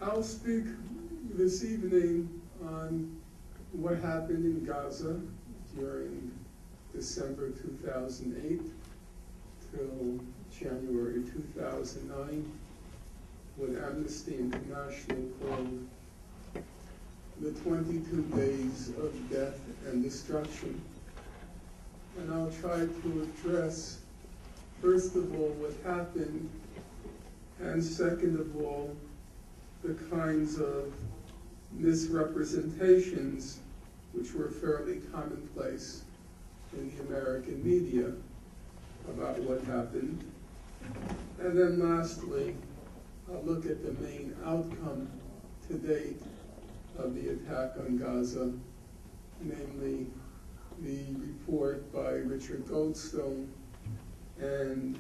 I'll speak this evening on what happened in Gaza during December 2008 till January 2009, what Amnesty International called the 22 days of death and destruction. And I'll try to address, first of all, what happened, and second of all, the kinds of misrepresentations which were fairly commonplace in the American media about what happened. And then lastly, I'll look at the main outcome to date of the attack on Gaza, namely the report by Richard Goldstone and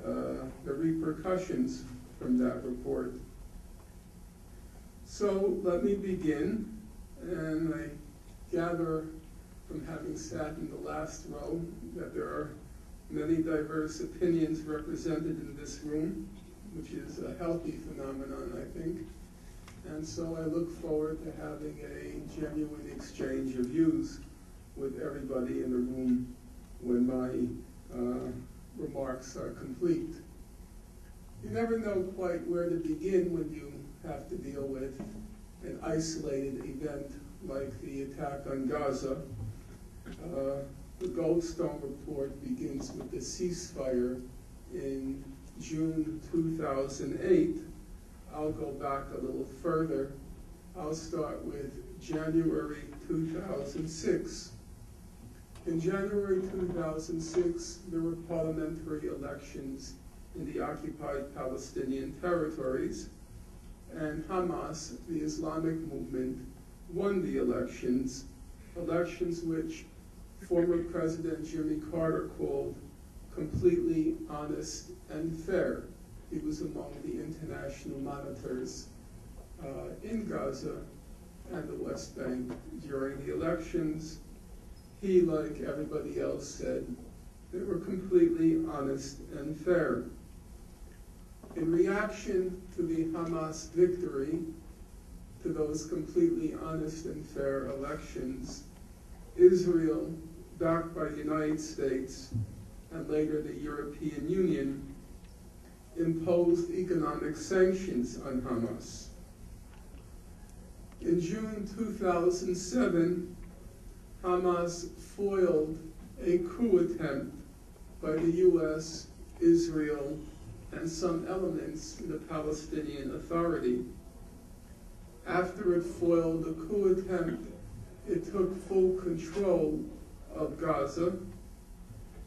the repercussions from that report. So let me begin, and I gather from having sat in the last row that there are many diverse opinions represented in this room, which is a healthy phenomenon, I think. And so I look forward to having a genuine exchange of views with everybody in the room when my remarks are complete. You never know quite where to begin when you have to deal with an isolated event like the attack on Gaza. The Goldstone report begins with the ceasefire in June 2008. I'll go back a little further. I'll start with January 2006. In January 2006, there were parliamentary elections in the occupied Palestinian territories, and Hamas, the Islamic movement, won the elections, elections which former President Jimmy Carter called completely honest and fair. He was among the international monitors in Gaza and the West Bank during the elections. He, like everybody else, said they were completely honest and fair. In reaction to the Hamas victory, to those completely honest and fair elections, Israel, backed by the United States and later the European Union, imposed economic sanctions on Hamas. In June 2007, Hamas foiled a coup attempt by the US, Israel, and some elements in the Palestinian Authority. After it foiled the coup attempt, it took full control of Gaza,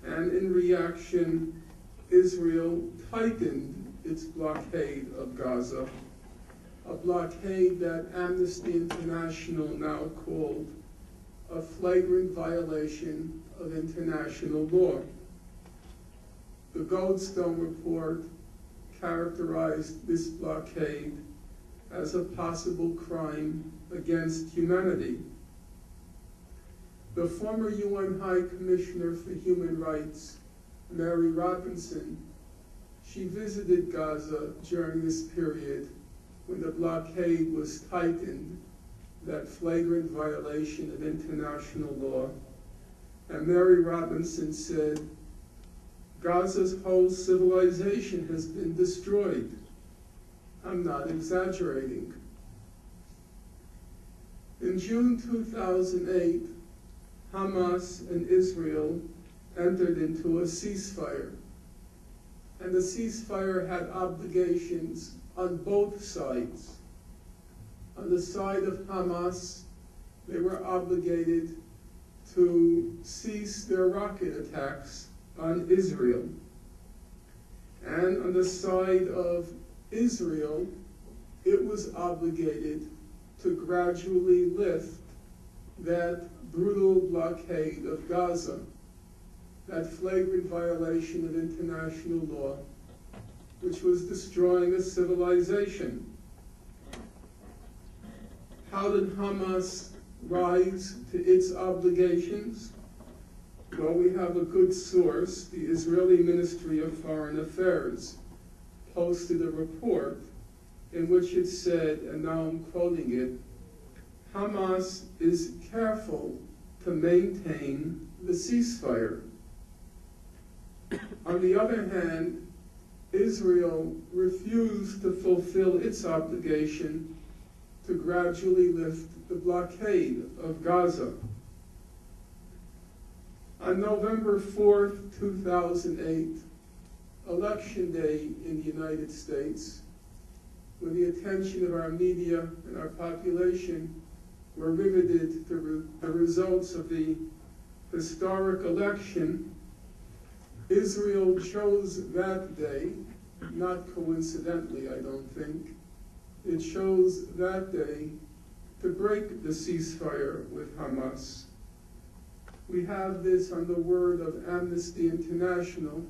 and in reaction, Israel tightened its blockade of Gaza, a blockade that Amnesty International now called a flagrant violation of international law. The Goldstone report characterized this blockade as a possible crime against humanity. The former UN High Commissioner for Human Rights, Mary Robinson, she visited Gaza during this period when the blockade was tightened, that flagrant violation of international law. And Mary Robinson said, Gaza's whole civilization has been destroyed. I'm not exaggerating. In June 2008, Hamas and Israel entered into a ceasefire. And the ceasefire had obligations on both sides. On the side of Hamas, they were obligated to cease their rocket attacks on Israel. And on the side of Israel, it was obligated to gradually lift that brutal blockade of Gaza, that flagrant violation of international law, which was destroying a civilization. How did Hamas rise to its obligations? Well, we have a good source. The Israeli Ministry of Foreign Affairs posted a report in which it said, and now I'm quoting it, Hamas is careful to maintain the ceasefire. On the other hand, Israel refused to fulfill its obligation to gradually lift the blockade of Gaza. On November 4th, 2008, Election Day in the United States, when the attention of our media and our population were riveted to the results of the historic election, Israel chose that day, not coincidentally, I don't think, it chose that day to break the ceasefire with Hamas. We have this on the word of Amnesty International,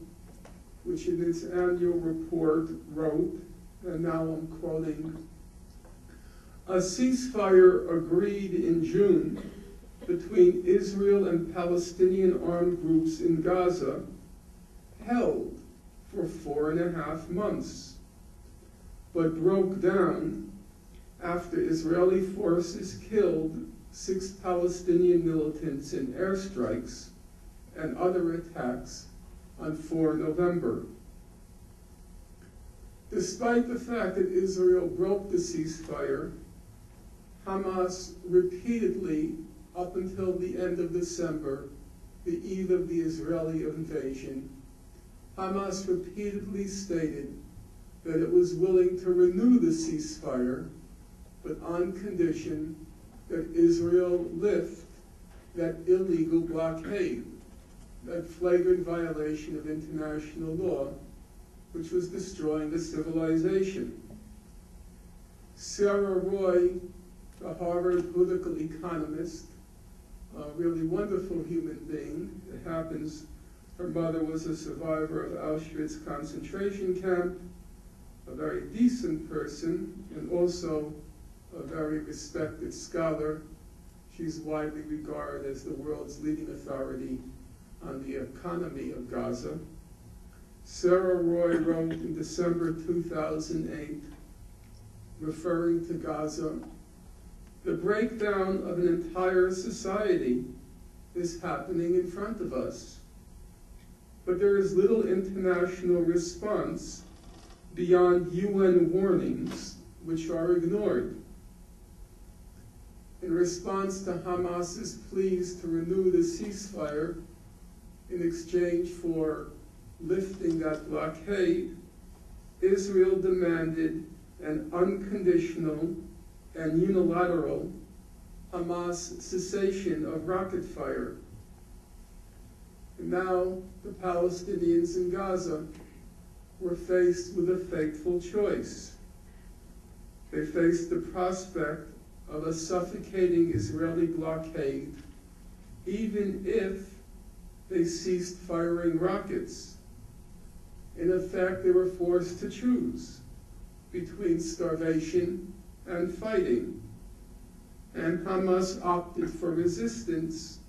which in its annual report wrote, and now I'm quoting, "A ceasefire agreed in June between Israel and Palestinian armed groups in Gaza held for 4.5 months, but broke down after Israeli forces killed 6 Palestinian militants in airstrikes and other attacks on 4 November. Despite the fact that Israel broke the ceasefire, Hamas repeatedly, up until the end of December, the eve of the Israeli invasion, Hamas repeatedly stated that it was willing to renew the ceasefire, but on condition that Israel lift that illegal blockade, that flagrant violation of international law, which was destroying the civilization. Sarah Roy, the Harvard political economist, a really wonderful human being. It happens her mother was a survivor of Auschwitz concentration camp, a very decent person, and also a very respected scholar. She's widely regarded as the world's leading authority on the economy of Gaza. Sarah Roy wrote in December 2008, referring to Gaza, "The breakdown of an entire society is happening in front of us, but there is little international response beyond UN warnings, which are ignored. In response to Hamas's pleas to renew the ceasefire in exchange for lifting that blockade, Israel demanded an unconditional and unilateral Hamas cessation of rocket fire. And now the Palestinians in Gaza were faced with a fateful choice. They faced the prospect of a suffocating Israeli blockade, even if they ceased firing rockets. In effect, they were forced to choose between starvation and fighting. And Hamas opted for resistance,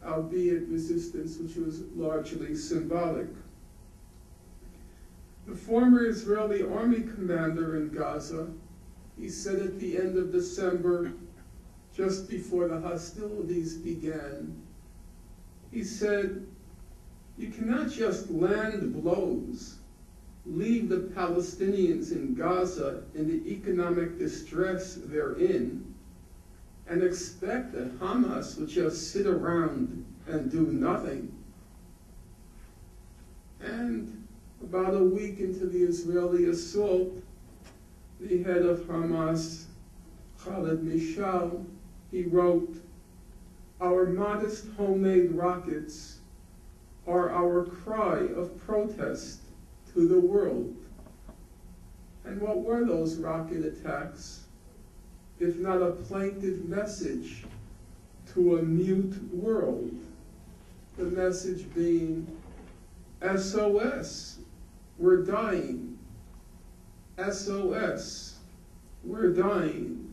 albeit resistance which was largely symbolic. The former Israeli army commander in Gaza, he said at the end of December, just before the hostilities began, he said, "You cannot just land blows, leave the Palestinians in Gaza in the economic distress they're in, and expect that Hamas would just sit around and do nothing." And about a week into the Israeli assault, the head of Hamas, Khaled Mishal, he wrote, "Our modest homemade rockets are our cry of protest to the world." And what were those rocket attacks, if not a plaintive message to a mute world? The message being, SOS, we're dying. SOS, we're dying.